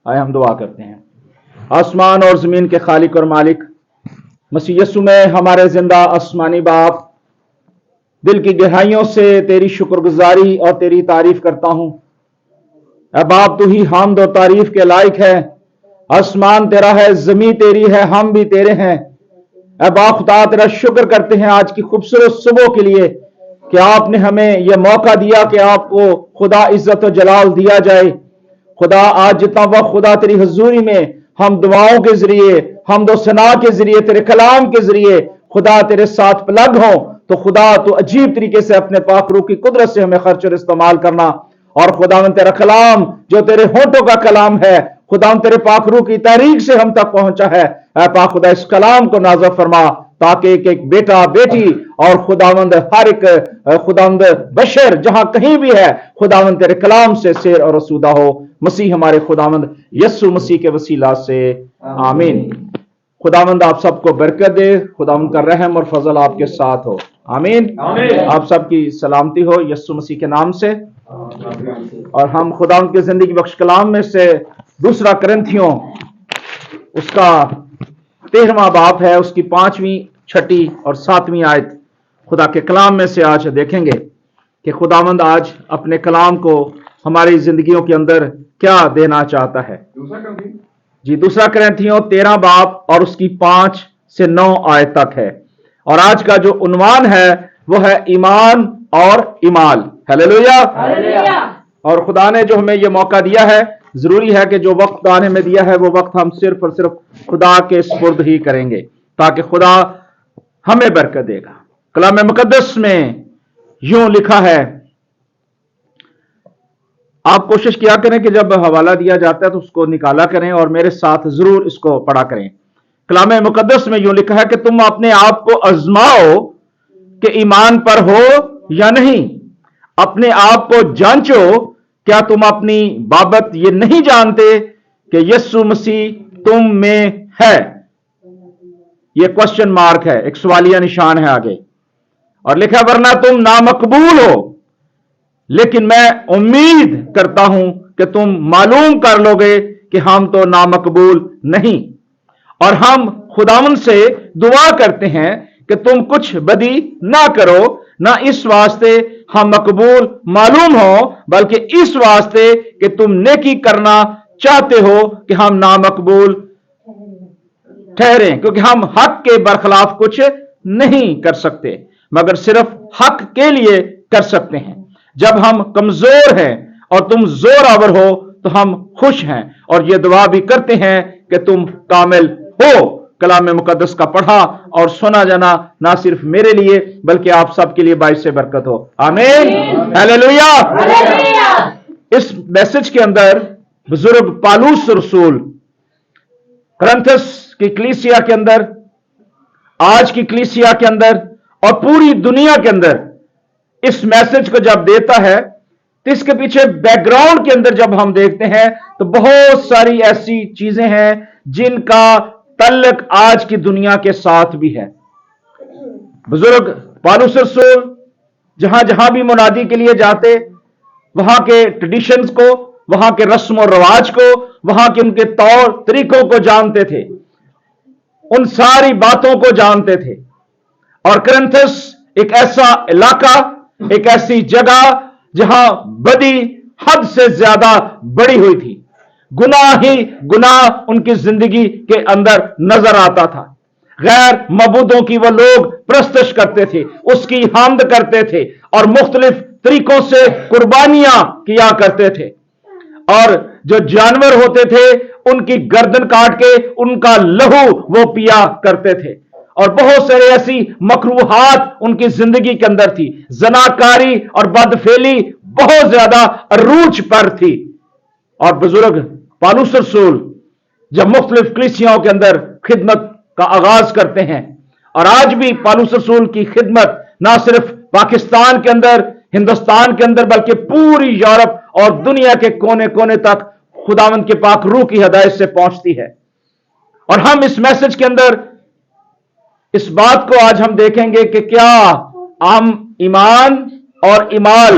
आए हम दुआ करते हैं। आसमान और ज़मीन के खालिक और मालिक, मसीह यीशु में हमारे जिंदा आसमानी बाप, दिल की गहराइयों से तेरी शुक्रगुजारी और तेरी तारीफ करता हूं। ऐ बाप, तू ही हामद और तारीफ के लायक है। आसमान तेरा है, जमीन तेरी है, हम भी तेरे हैं। ऐ बाप खुदा, तेरा शुक्र करते हैं आज की खूबसूरत सुबह के लिए कि आपने हमें यह मौका दिया कि आपको खुदा इज्जत और जलाल दिया जाए। खुदा, आज जितना वक्त खुदा तेरी हजूरी में हम दुआओं के जरिए, हमदो सना के जरिए, तेरे कलाम के जरिए खुदा तेरे साथ पलग हो, तो खुदा तो अजीब तरीके से अपने पाक रूह की कुदरत से हमें खर्च और इस्तेमाल करना। और खुदावन तेरा कलाम जो तेरे होठों का कलाम है, खुदावन तेरे पाक रूह की तहरीक से हम तक पहुंचा है। ऐ पाक खुदा, इस कलाम को नाज़िल फरमा ताकि एक एक बेटा बेटी और खुदावंद हर एक खुदावंद बशर जहां कहीं भी है, खुदावंद तेरे कलाम से शेर और रसूदा हो। मसीह हमारे खुदावंद यस्सु मसीह के वसीला से आमीन। खुदावंद आप सबको बरकत दे, खुदावंद का रहम और फजल आपके साथ हो। आमीन, आमीन। आप सबकी सलामती हो यस्सु मसीह के नाम से। और हम खुदावंद की जिंदगी बख्श कलाम में से दूसरा करंथियों उसका 13वां बाब है, उसकी 5वीं, 6ठी और 7वीं आयत खुदा के कलाम में से आज देखेंगे कि खुदावंद आज अपने कलाम को हमारी जिंदगियों के अंदर क्या देना चाहता है। जी, दूसरा करंथियों 13 बाब और उसकी 5 से 9 आयत तक है। और आज का जो उन्वान है वो है ईमान और इमाल। हालेलुया। और खुदा ने जो हमें ये मौका दिया है, जरूरी है कि जो वक्त खुदा ने हमें दिया है वो वक्त हम सिर्फ और सिर्फ खुदा के सुपुर्द ही करेंगे, ताकि खुदा हमें बरकत देगा। कलाम मुकद्दस में यूं लिखा है, आप कोशिश किया करें कि जब हवाला दिया जाता है तो उसको निकाला करें और मेरे साथ जरूर इसको पढ़ा करें। कलाम मुकद्दस में यूं लिखा है कि तुम अपने आप को आजमाओ कि ईमान पर हो या नहीं, अपने आप को जांचो, क्या तुम अपनी बाबत ये नहीं जानते कि यीशु मसीह तुम में है। ये क्वेश्चन मार्क है, एक सवालिया निशान है आगे। और लिखा, वरना तुम नामकबूल हो, लेकिन मैं उम्मीद करता हूं कि तुम मालूम कर लोगे कि हम तो नामकबूल नहीं। और हम खुदावन से दुआ करते हैं कि तुम कुछ बदी ना करो, ना इस वास्ते हम मकबूल मालूम हो, बल्कि इस वास्ते कि तुम नेकी करना चाहते हो कि हम नामकबूल ठहरे, क्योंकि हम हक के बरखिलाफ कुछ नहीं कर सकते, मगर सिर्फ हक के लिए कर सकते हैं। जब हम कमजोर हैं और तुम जोरावर हो तो हम खुश हैं और ये दुआ भी करते हैं कि तुम कामिल हो। कलाम मुकद्दस का पढ़ा और सुना जाना ना सिर्फ मेरे लिए बल्कि आप सबके लिए बाइस से बरकत हो। आमीन, हालेलुया। इस मैसेज के अंदर बुजुर्ग पालूस रसूल करंथस की कलीसिया के अंदर, आज की कलीसिया के अंदर और पूरी दुनिया के अंदर इस मैसेज को जब देता है तो इसके पीछे बैकग्राउंड के अंदर जब हम देखते हैं तो बहुत सारी ऐसी चीजें हैं जिनका तल्लक आज की दुनिया के साथ भी है। बुजुर्ग पौलुस रसूल जहां जहां भी मुनादी के लिए जाते, वहां के ट्रेडिशंस को, वहां के रस्म और रवाज को, वहां के उनके तौर तरीकों को जानते थे, उन सारी बातों को जानते थे। और करंथस एक ऐसा इलाका, एक ऐसी जगह जहां बदी हद से ज्यादा बढ़ी हुई थी, गुनाह ही गुनाह उनकी जिंदगी के अंदर नजर आता था। गैर मबूदों की वो लोग प्रस्तश करते थे, उसकी हामद करते थे और मुख्तलिफ तरीकों से कुर्बानियां किया करते थे। और जो जानवर होते थे उनकी गर्दन काट के उनका लहू वो पिया करते थे। और बहुत सारे ऐसी मकरूहात उनकी जिंदगी के अंदर थी, जनाकारी और बदफेली बहुत ज्यादा अरूज पर थी। और बुजुर्ग पौलुस रसूल जब मुख्तलिफ कलीसियाओं के अंदर खिदमत का आगाज करते हैं, और आज भी पौलुस रसूल की खिदमत ना सिर्फ पाकिस्तान के अंदर, हिंदुस्तान के अंदर, बल्कि पूरी यूरोप और दुनिया के कोने कोने तक खुदावंद के पाक रूह की हिदायत से पहुंचती है। और हम इस मैसेज के अंदर इस बात को आज हम देखेंगे कि क्या हम ईमान और इमाल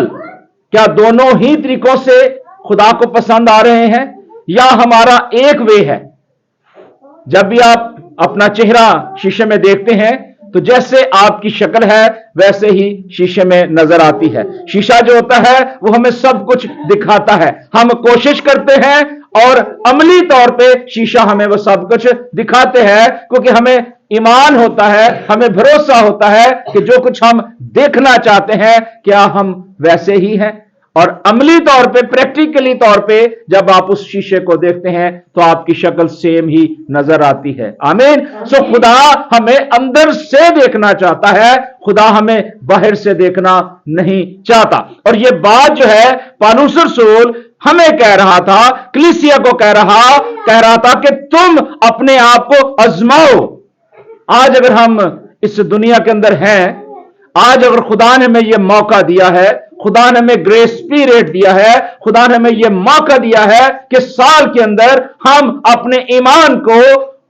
क्या दोनों ही तरीकों से खुदा को पसंद आ रहे हैं, या हमारा एक वे है। जब भी आप अपना चेहरा शीशे में देखते हैं तो जैसे आपकी शक्ल है वैसे ही शीशे में नजर आती है। शीशा जो होता है वो हमें सब कुछ दिखाता है। हम कोशिश करते हैं और अमली तौर पे शीशा हमें वो सब कुछ दिखाते हैं, क्योंकि हमें ईमान होता है, हमें भरोसा होता है कि जो कुछ हम देखना चाहते हैं क्या हम वैसे ही हैं। और अमली तौर पे, प्रैक्टिकली तौर पे जब आप उस शीशे को देखते हैं तो आपकी शक्ल सेम ही नजर आती है। आमीन। सो खुदा हमें अंदर से देखना चाहता है, खुदा हमें बाहर से देखना नहीं चाहता। और ये बात जो है पौलुस रसूल हमें कह रहा था, कलीसिया को कह रहा था कि तुम अपने आप को आजमाओ। आज अगर हम इस दुनिया के अंदर हैं, आज अगर खुदा ने हमें यह मौका दिया है, खुदा ने हमें ग्रेस पीरियड दिया है, खुदा ने हमें यह मौका दिया है कि साल के अंदर हम अपने ईमान को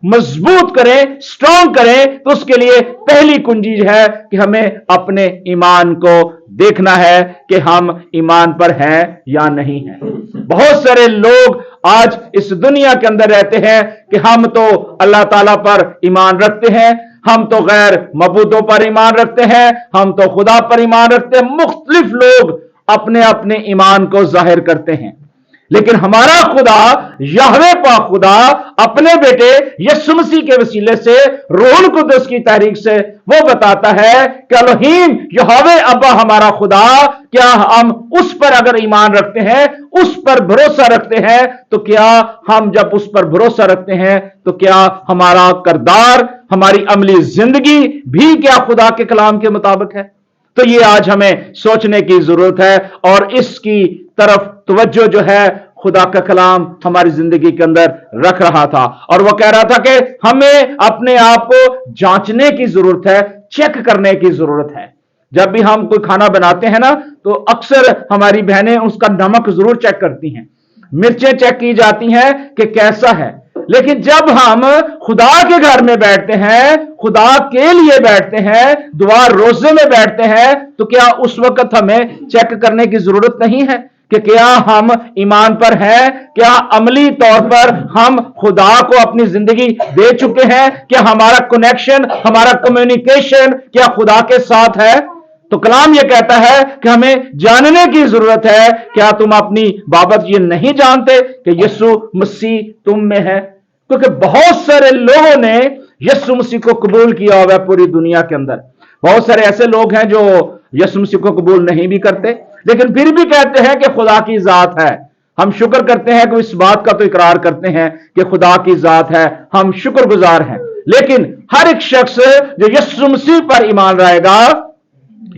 मजबूत करें, स्ट्रांग करें, तो उसके लिए पहली कुंजी है कि हमें अपने ईमान को देखना है कि हम ईमान पर हैं या नहीं हैं। बहुत सारे लोग आज इस दुनिया के अंदर रहते हैं कि हम तो अल्लाह ताला पर ईमान रखते हैं, हम तो गैर मबूदों पर ईमान रखते हैं, हम तो खुदा पर ईमान रखते हैं। मुख्तलिफ लोग अपने अपने ईमान को जाहिर करते हैं, लेकिन हमारा खुदा यहवे पाक खुदा अपने बेटे यीशु मसीह के वसीले से रूहुल कुद्दुस की तहरीक से वो बताता है कि एलोहीम यहवे अब्बा हमारा खुदा, क्या हम उस पर अगर ईमान रखते हैं, उस पर भरोसा रखते हैं, तो क्या हम जब उस पर भरोसा रखते हैं तो क्या हमारा किरदार, हमारी अमली जिंदगी भी क्या खुदा के कलाम के मुताबिक है? तो ये आज हमें सोचने की जरूरत है और इसकी तरफ तवज्जो जो है खुदा का कलाम हमारी जिंदगी के अंदर रख रहा था। और वो कह रहा था कि हमें अपने आप को जांचने की जरूरत है, चेक करने की जरूरत है। जब भी हम कोई खाना बनाते हैं ना, तो अक्सर हमारी बहनें उसका नमक जरूर चेक करती हैं, मिर्चें चेक की जाती हैं कि कैसा है। लेकिन जब हम खुदा के घर में बैठते हैं, खुदा के लिए बैठते हैं, दुआ रोजे में बैठते हैं, तो क्या उस वक्त हमें चेक करने की जरूरत नहीं है कि क्या हम ईमान पर हैं? क्या अमली तौर पर हम खुदा को अपनी जिंदगी दे चुके हैं? क्या हमारा कनेक्शन, हमारा कम्युनिकेशन क्या खुदा के साथ है? तो कलाम यह कहता है कि हमें जानने की जरूरत है। क्या तुम अपनी बाबत ये नहीं जानते कि यीशु मसीह तुम में है? क्योंकि बहुत सारे लोगों ने यीशु मसीह को कबूल किया हुआ है पूरी दुनिया के अंदर। बहुत सारे ऐसे लोग हैं जो यीशु मसीह को कबूल नहीं भी करते, लेकिन फिर भी कहते हैं कि खुदा की जात है। हम शुक्र करते हैं कि इस बात का तो इकरार करते हैं कि खुदा की जात है, हम शुक्रगुजार हैं। लेकिन हर एक शख्स जो यीशु मसीह पर ईमान लाएगा,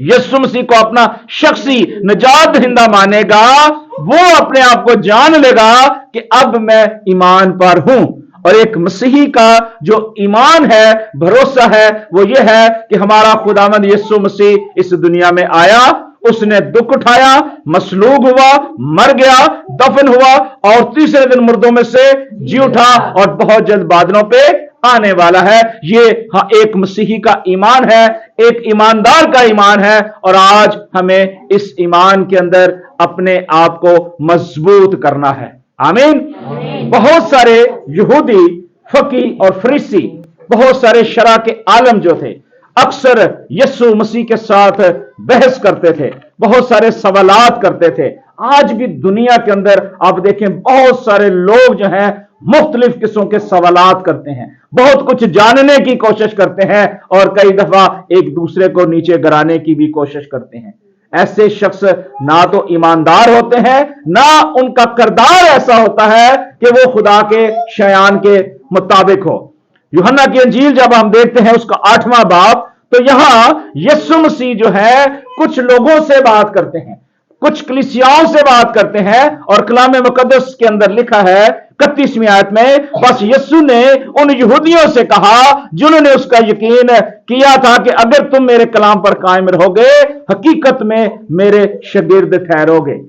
यीशु मसीह को अपना शख्सी निजात दहिंदा मानेगा, वो अपने आप को जान लेगा कि अब मैं ईमान पर हूं। और एक मसीही का जो ईमान है, भरोसा है, वो ये है कि हमारा खुदावंद यीशु मसीह इस दुनिया में आया, उसने दुख उठाया, मसलूब हुआ, मर गया, दफन हुआ और तीसरे दिन मुर्दों में से जी उठा और बहुत जल्द बादलों पे आने वाला है। ये एक मसीही का ईमान है, एक ईमानदार का ईमान है। और आज हमें इस ईमान के अंदर अपने आप को मजबूत करना है। आमीन। बहुत सारे यहूदी, फकी और फरीसी, बहुत सारे शरा के आलम जो थे, अक्सर यीशु मसीह के साथ बहस करते थे, बहुत सारे सवालात करते थे। आज भी दुनिया के अंदर आप देखें बहुत सारे लोग जो हैं मुख्तलिफ किस्मों के सवालात करते हैं, बहुत कुछ जानने की कोशिश करते हैं और कई दफा एक दूसरे को नीचे गिराने की भी कोशिश करते हैं। ऐसे शख्स ना तो ईमानदार होते हैं, ना उनका किरदार ऐसा होता है कि वो खुदा के शयान के मुताबिक हो। यूहन्ना की अंजील जब हम देखते हैं उसका 8वां बाब, तो यहां यीशु मसीह जो है कुछ लोगों से बात करते हैं, कुछ कलीसियाओं से बात करते हैं और कलाम मुकद्दस के अंदर लिखा है 31वीं आयत में, बस यीशु ने उन यहूदियों से कहा जिन्होंने उसका यकीन किया था कि अगर तुम मेरे कलाम पर कायम रहोगे, हकीकत में मेरे शागिर्द ठहरोगे।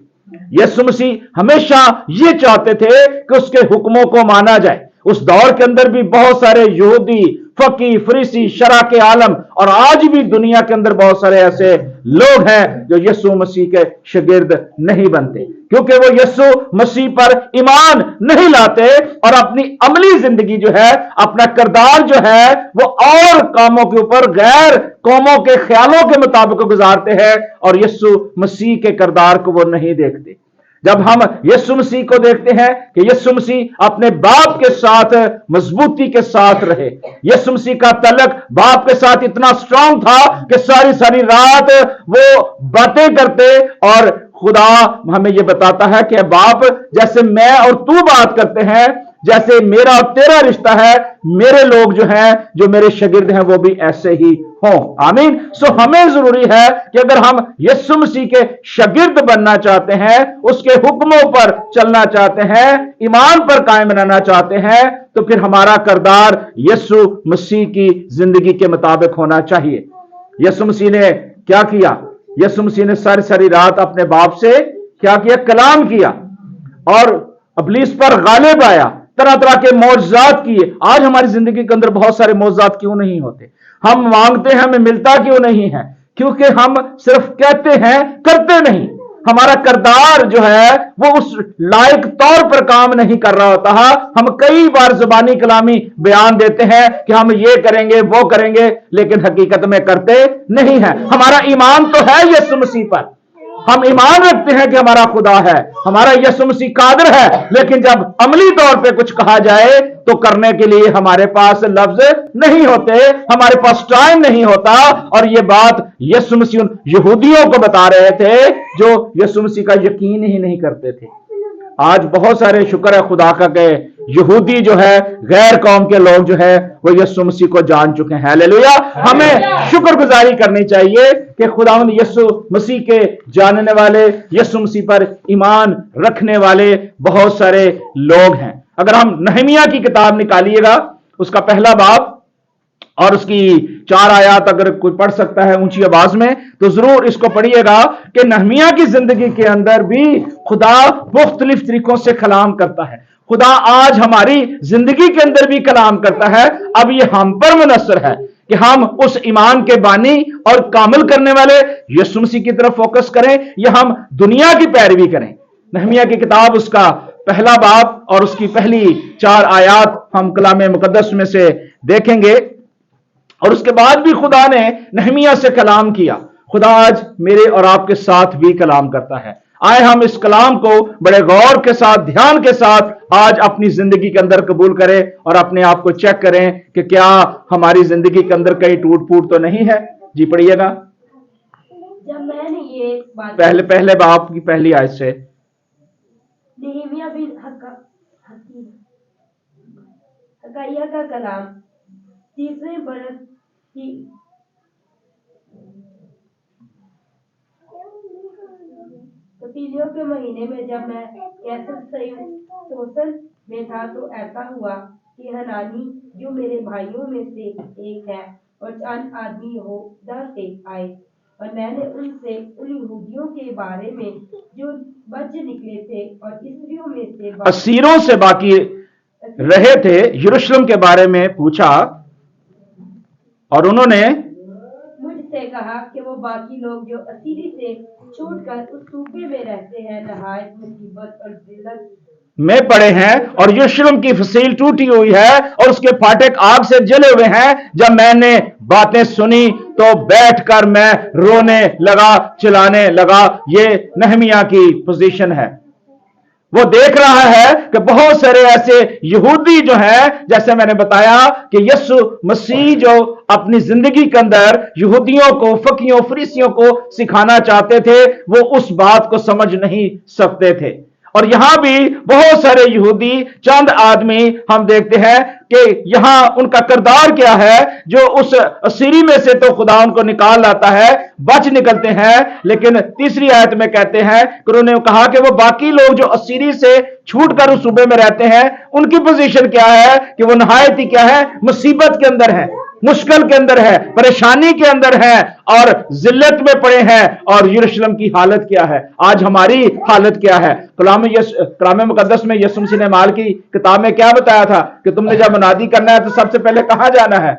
यीशु मसीह हमेशा ये चाहते थे कि उसके हुक्मों को माना जाए। उस दौर के अंदर भी बहुत सारे यहूदी, फकी, फरीसी, शरा के आलम और आज भी दुनिया के अंदर बहुत सारे ऐसे لوگ ہیں جو یسوع مسیح کے شاگرد نہیں بنتے، کیونکہ وہ یسوع مسیح پر ایمان نہیں لاتے اور اپنی عملی زندگی جو ہے، اپنا کردار جو ہے وہ اور کاموں کے اوپر غیر قوموں کے خیالوں کے مطابق گزارتے ہیں اور یسوع مسیح کے کردار کو وہ نہیں دیکھتے۔ جب ہم یسوع مسیح کو دیکھتے ہیں کہ یسوع مسیح اپنے باپ کے ساتھ مضبوطی کے ساتھ رہے، یسوع مسیح کا تعلق باپ کے ساتھ اتنا سٹرونگ تھا کہ ساری ساری رات وہ باتیں کرتے، اور خدا ہمیں یہ بتاتا ہے کہ باپ جیسے میں اور تو بات کرتے ہیں، جیسے میرا اور تیرا رشتہ ہے، میرے لوگ جو ہیں، جو میرے شاگرد ہیں، وہ بھی ایسے ہی ہوں۔ آمین۔ سو ہمیں ضروری ہے کہ اگر ہم یسوع مسیح کے شاگرد بننا چاہتے ہیں، اس کے حکموں پر چلنا چاہتے ہیں، ایمان پر قائم رہنا چاہتے ہیں، تو پھر ہمارا کردار یسوع مسیح کی زندگی کے مطابق ہونا چاہیے۔ یسوع مسیح نے کیا کیا؟ یسوع مسیح نے ساری ساری رات اپنے باپ سے کیا کیا؟ کلام کیا، اور ابلیس پر غالب آیا، طرح طرح کے معجزات کیے۔ آج ہماری زندگی کے اندر بہت سارے معجزات کیوں نہیں ہوتے؟ ہم مانگتے ہیں، ہمیں ملتا کیوں نہیں ہے؟ کیونکہ ہم صرف کہتے ہیں، کرتے نہیں۔ ہمارا کردار جو ہے وہ اس لائق طور پر کام نہیں کر رہا ہوتا۔ ہم کئی بار زبانی کلامی بیان دیتے ہیں کہ ہم یہ کریں گے، وہ کریں گے، لیکن حقیقت میں کرتے نہیں ہیں۔ ہمارا ایمان تو ہے یسوع مسیح پر، ہم ایمان رکھتے ہیں کہ ہمارا خدا ہے، ہمارا یسوع مسیح قادر ہے، لیکن جب عملی طور پہ کچھ کہا جائے تو کرنے کے لیے ہمارے پاس لفظ نہیں ہوتے، ہمارے پاس ٹائم نہیں ہوتا۔ اور یہ بات یسوع مسیح ان یہودیوں کو بتا رہے تھے جو یسوع مسیح کا یقین ہی نہیں کرتے تھے۔ آج بہت سارے شکر ہے خدا کا کہ یہودی جو ہے، غیر قوم کے لوگ جو ہے، وہ یسوع مسیح کو جان چکے ہیں۔ ہاللیلویا۔ ہمیں شکر گزاری کرنی چاہیے کہ خداوند یسوع مسیح کے جاننے والے، یسوع مسیح پر ایمان رکھنے والے بہت سارے لوگ ہیں۔ اگر ہم نہمیہ کی کتاب نکالیے گا، اس کا پہلا باب اور اس کی 4 آیات اگر کوئی پڑھ سکتا ہے اونچی آواز میں تو ضرور اس کو پڑھیے گا کہ نہمیہ کی زندگی کے اندر بھی خدا مختلف طریقوں سے کلام کرتا ہے۔ خدا آج ہماری زندگی کے اندر بھی کلام کرتا ہے۔ اب یہ ہم پر منحصر ہے کہ ہم اس ایمان کے بانی اور کامل کرنے والے یسوع مسیح کی طرف فوکس کریں یا ہم دنیا کی پیروی کریں۔ نہمیہ کی کتاب اس کا پہلا باب اور اس کی پہلی 4 آیات ہم کلام مقدس میں سے دیکھیں گے، اور اس کے بعد بھی خدا نے نہمیہ سے کلام کیا۔ خدا آج میرے اور آپ کے ساتھ بھی کلام کرتا ہے۔ آئے ہم اس کلام کو بڑے غور کے ساتھ، دھیان کے ساتھ آج اپنی زندگی کے اندر قبول کریں اور اپنے آپ کو چیک کریں کہ کیا ہماری زندگی کے اندر کہیں ٹوٹ پھوٹ تو نہیں ہے۔ جی پڑھیے گا جب میں نے یہ بات پہلے باب کی پہلی آیت سے۔ نہمیہ بن حکایہ کا کلام 30ویں برس کی پتیلیوں کے مہینے میں جب میں کیسر سوسن میں تھا تو ایسا ہوا کہ حنانی جو میرے بھائیوں میں سے ایک ہے اور چند آدمی یہودا سے آئے، اور میں نے ان سے ان یہودیوں کے بارے میں جو بچ نکلے تھے اور اسریوں میں سے اسیروں سے باقی رہے تھے یروشلم کے بارے میں پوچھا، اور انہوں نے مجھ سے کہا کہ وہ باقی لوگ جو اسیری سے چھوٹ کر اس صوبے میں رہتے ہیں نہایت مصیبت اور ذلت میں پڑے ہیں، اور یروشلم کی فصیل ٹوٹی ہوئی ہے اور اس کے پھاٹک آگ سے جلے ہوئے ہیں۔ جب میں نے باتیں سنی تو بیٹھ کر میں رونے لگا، چلانے لگا۔ یہ نہمیہ کی پوزیشن ہے۔ وہ دیکھ رہا ہے کہ بہت سارے ایسے یہودی جو ہیں، جیسے میں نے بتایا کہ یسوع مسیح جو اپنی زندگی کے اندر یہودیوں کو، فقیوں، فریسیوں کو سکھانا چاہتے تھے، وہ اس بات کو سمجھ نہیں سکتے تھے۔ اور یہاں بھی بہت سارے یہودی، چند آدمی ہم دیکھتے ہیں کہ یہاں ان کا کردار کیا ہے، جو اس اسیری میں سے تو خدا ان کو نکال لاتا ہے، بچ نکلتے ہیں، لیکن تیسری آیت میں کہتے ہیں کہ انہوں نے کہا کہ وہ باقی لوگ جو اسیری سے چھوٹ کر اس صوبے میں رہتے ہیں، ان کی پوزیشن کیا ہے کہ وہ نہایت ہی کیا ہے، مصیبت کے اندر ہے، مشکل کے اندر ہے، پریشانی کے اندر ہے اور ذلت میں پڑے ہیں۔ اور یروشلم کی حالت کیا ہے؟ آج ہماری حالت کیا ہے؟ کلام مقدس میں یسوع مسیح نے مال کی کتاب میں کیا بتایا تھا کہ تم نے جب منادی کرنا ہے تو سب سے پہلے کہاں جانا ہے؟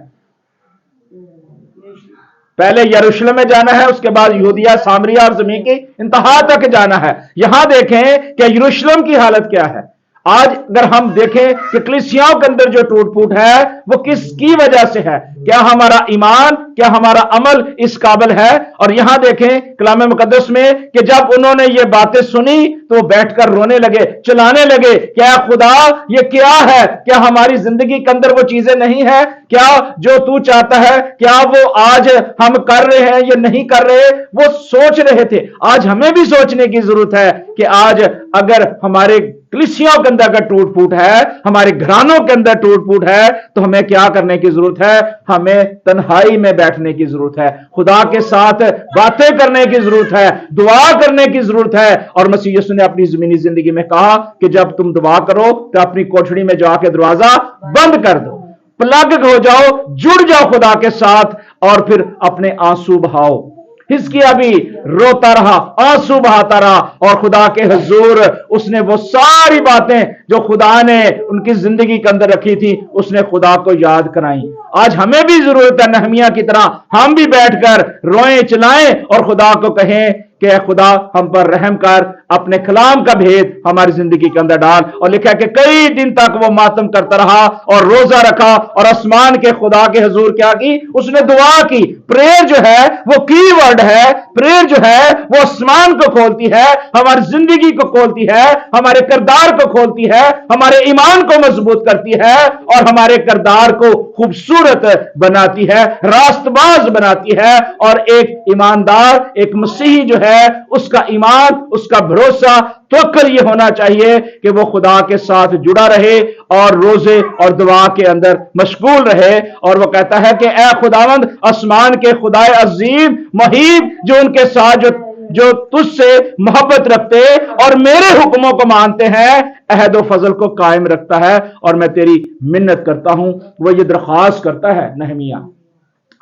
पहले यरूशलेम में जाना है, उसके बाद यहूदिया, सामरिया और जमीन की इंतहा तक जाना है। यहां देखें कि यरूशलेम की हालत क्या है। आज अगर हम देखें कि कलीसियाओं के अंदर जो टूट फूट है वो किसकी वजह से है? क्या हमारा ईमान, क्या हमारा अमल इस काबिल है? और यहां देखें कलाम मुकद्दस में कि जब उन्होंने ये बातें सुनी तो वो बैठकर रोने लगे, चिल्लाने लगे, क्या खुदा ये क्या है? क्या हमारी जिंदगी के अंदर वो चीजें नहीं है? क्या जो तू चाहता है क्या वो आज हम कर रहे हैं या नहीं कर रहे? वो सोच रहे थे। आज हमें भी सोचने की जरूरत है कि आज अगर हमारे कलीसियाओं के अंदर अगर टूट फूट है, हमारे घरानों के अंदर टूट फूट है, तो हमें क्या करने की जरूरत है? हमें तन्हाई में बैठने की जरूरत है, खुदा के साथ बातें करने की जरूरत है, दुआ करने की जरूरत है। और मसीह यीशु ने अपनी जमीनी जिंदगी में कहा कि जब तुम दुआ करो तो अपनी कोठड़ी में जाके दरवाजा बंद कर दो, प्लग हो जाओ, जुड़ जाओ खुदा के साथ और फिर अपने आंसू बहाओ। हिजकिय्याह भी रोता रहा, आंसू बहाता रहा और खुदा के हुजूर उसने वो सारी बातें जो खुदा ने उनकी जिंदगी के अंदर रखी थी उसने खुदा को याद कराई। आज हमें भी जरूरत है नहमिया की तरह हम भी बैठकर रोएं चिल्लाएं और खुदा को कहें कि ऐ खुदा हम पर रहम कर, अपने कलाम का भेद हमारी जिंदगी के अंदर डाल। और लिखा है कि कई दिन तक वो मातम करता रहा और रोजा रखा और आसमान के खुदा के हुजूर क्या की? उसने दुआ की। प्रेयर जो है वो की वर्ड है, प्रेयर जो है वो आसमान को खोलती है, हमारी जिंदगी को खोलती है, हमारे किरदार को खोलती है, हमारे ईमान को मजबूत करती है और हमारे किरदार को खूबसूरत बनाती है, रास्तबाज बनाती है। और एक ईमानदार, एक मसीही जो है उसका ईमान, उसका भरोसा तवक्कुल ये होना चाहिए कि वो खुदा के साथ जुड़ा रहे और रोजे और दुआ के अंदर मशगूल रहे। और वो कहता है कि ऐ खुदावंद आसमान के खुदाए अजीम मुहीब, जो उनके साथ जो तुझसे मोहब्बत रखते और मेरे हुक्मों को मानते हैं, अहद व फजल को कायम रखता है और मैं तेरी मिन्नत करता हूं। वो ये दरख्वास्त करता है नहमिया।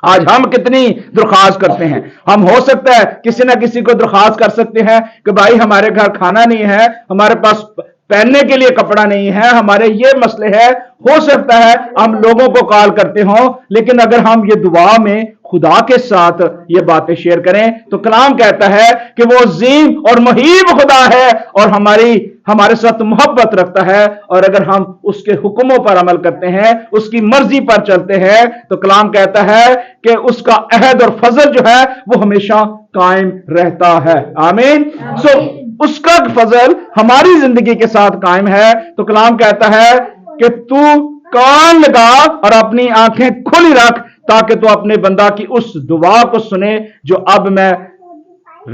आज हम कितनी दरख्वास्त करते हैं? हम हो सकता है किसी ना किसी को दरख्वास्त कर सकते हैं कि भाई हमारे घर खाना नहीं है, हमारे पास पहनने के लिए कपड़ा नहीं है, हमारे ये मसले हैं। हो सकता है हम लोगों को कॉल करते हो, लेकिन अगर हम ये दुआ में खुदा के साथ ये बातें शेयर करें तो कलाम कहता है कि वो अजीम और मुहीब खुदा है और हमारे साथ मोहब्बत रखता है। और अगर हम उसके हुक्मों पर अमल करते हैं, उसकी मर्जी पर चलते हैं, तो कलाम कहता है कि उसका अहद और फजल जो है वो हमेशा कायम रहता है। आमीन। सो उसका फजल हमारी जिंदगी के साथ कायम है। तो कलाम कहता है कि तू कान लगा और अपनी आंखें खुली रख ताकि तू अपने बंदा की उस दुआ को सुने जो अब मैं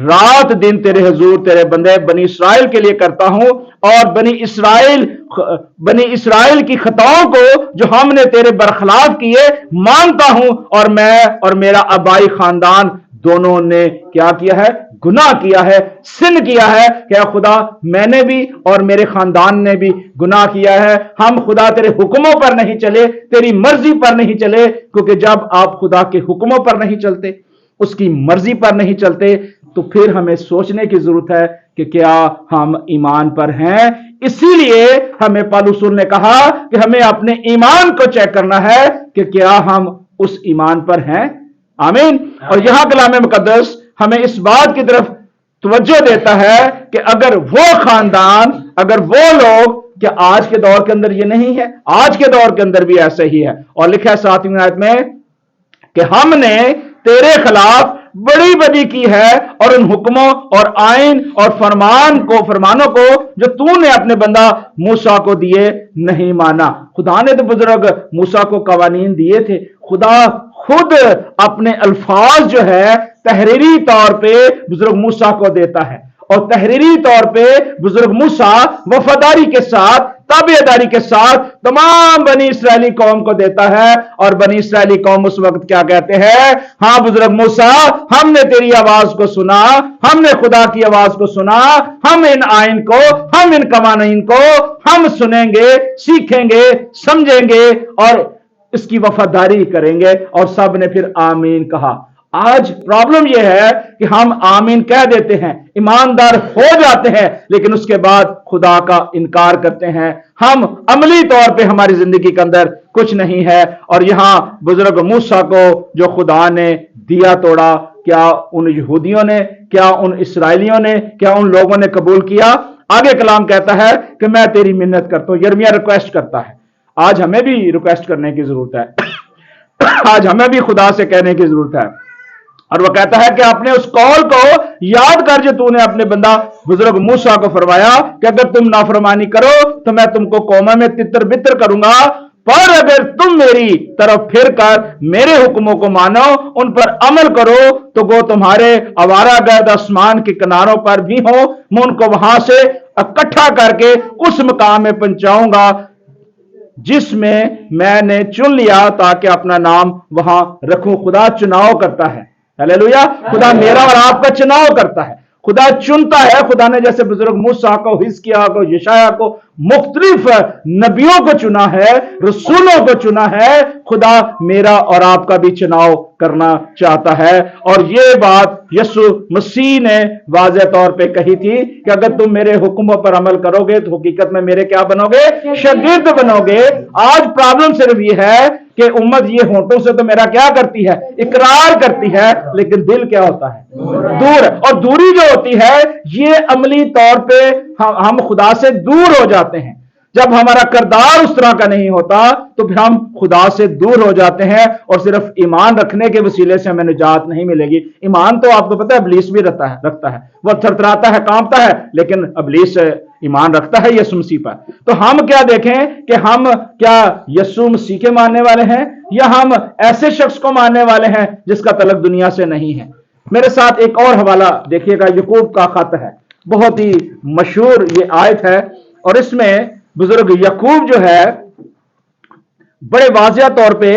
रात दिन तेरे हुजूर तेरे बंदे बनी इसराइल के लिए करता हूं। और बनी इसराइल की खताओं को जो हमने तेरे बरखलाफ किए मानता हूं, और मैं और मेरा आबाई खानदान दोनों ने क्या किया है? गुनाह किया है, सिन किया है। क्या खुदा मैंने भी और मेरे खानदान ने भी गुनाह किया है। हम खुदा तेरे हुक्मों पर नहीं चले, तेरी मर्जी पर नहीं चले, क्योंकि जब आप खुदा के हुक्मों पर नहीं चलते, उसकी मर्जी पर नहीं चलते, तो फिर हमें सोचने की जरूरत है कि क्या हम ईमान पर हैं। इसीलिए हमें पौलुस ने कहा कि हमें अपने ईमान को चेक करना है कि क्या हम उस ईमान पर हैं। आमीन। और यहां कलाम मुकद्दस हमें इस बात की तरफ तवज्जो देता है कि अगर वो खानदान, अगर वो लोग, क्या आज के दौर के अंदर ये नहीं है? आज के दौर के अंदर भी ऐसा ही है। और लिखा है 7वीं आयत में कि हमने तेरे खिलाफ बड़ी बदी की है और उन हुक्मों और आइन और फरमानों को जो तूने अपने बंदा मूसा को दिए नहीं माना। खुदा ने तो बुजुर्ग मूसा को कवानीन दिए थे। खुदा खुद अपने अल्फाज जो है तहरीरी तौर पे बुजुर्ग मूसा को देता है, और तहरीरी तौर पे बुजुर्ग मूसा वफादारी के साथ, ताबेदारी के साथ तमाम बनी इसराइली कौम को देता है। और बनी इसराइली कौम उस वक्त क्या कहते हैं? हाँ बुजुर्ग मूसा, हमने तेरी आवाज को सुना, हमने खुदा की आवाज को सुना, हम इन आइन को, हम इन कवानीन को हम सुनेंगे, सीखेंगे, समझेंगे और इसकी वफादारी करेंगे। और सब ने फिर आमीन कहा। आज प्रॉब्लम यह है कि हम आमीन कह देते हैं, ईमानदार हो जाते हैं, लेकिन उसके बाद खुदा का इनकार करते हैं। हम अमली तौर पे हमारी जिंदगी के अंदर कुछ नहीं है। और यहां बुजुर्ग मूसा को जो खुदा ने दिया तोड़ा, क्या उन यहूदियों ने, क्या उन इसराइलियों ने, क्या उन लोगों ने कबूल किया? आगे कलाम कहता है कि मैं तेरी मिन्नत करता हूं। यिर्मयाह रिक्वेस्ट करता है। आज हमें भी रिक्वेस्ट करने की जरूरत है। आज हमें भी खुदा से कहने की जरूरत है। और वह कहता है कि अपने उस कौल को याद कर जो तूने अपने बंदा बुजुर्ग मूसा को फरमाया कि अगर तुम नाफरमानी करो तो मैं तुमको कौमों में तितर बितर करूंगा, पर अगर तुम मेरी तरफ फिर कर मेरे हुक्मों को मानो, उन पर अमल करो, तो वो तुम्हारे आवारागर्द आसमान के किनारों पर भी हो, मैं उनको वहां से इकट्ठा करके उस मकाम में पहुंचाऊंगा जिसमें मैंने चुन लिया, ताकि अपना नाम वहां रखूं। खुदा चुनाव करता है। हालेलुया। खुदा मेरा और आपका चुनाव करता है। खुदा चुनता है। खुदा ने जैसे बुजुर्ग मूसा को, हिजकिय्याह को, यशायाह को, मुख्तलिफ नबियों को चुना है, रसूलों को चुना है, खुदा मेरा और आपका भी चुनाव करना चाहता है। और ये बात यीशु मसीह ने वाज़ेह तौर पे कही थी कि अगर तुम मेरे हुक्मों पर अमल करोगे तो हकीकत में मेरे क्या बनोगे? शागिर्द बनोगे। आज प्रॉब्लम सिर्फ ये है कि उम्मत ये होंठों से तो मेरा क्या करती है? इकरार करती है, लेकिन दिल क्या होता है? दूर। और दूरी जो होती है, ये अमली तौर पे हम खुदा से दूर हो जाते हैं। जब हमारा किरदार उस तरह का नहीं होता तो फिर हम खुदा से दूर हो जाते हैं। और सिर्फ ईमान रखने के वसीले से हमें निजात नहीं मिलेगी। ईमान तो आपको पता है इब्लीस भी रखता है। वह थरथराता है, कांपता है, लेकिन इब्लीस ईमान रखता है यीशु मसीह पर। तो हम क्या देखें कि हम क्या यीशु मसीह के मानने वाले हैं, या हम ऐसे शख्स को मानने वाले हैं जिसका तलक दुनिया से नहीं है। मेरे साथ एक और हवाला देखिएगा, याकूब का खत है। बहुत ही मशहूर ये आयत है, और इसमें बुजुर्ग याकूब जो है बड़े वाज़ेह तौर पे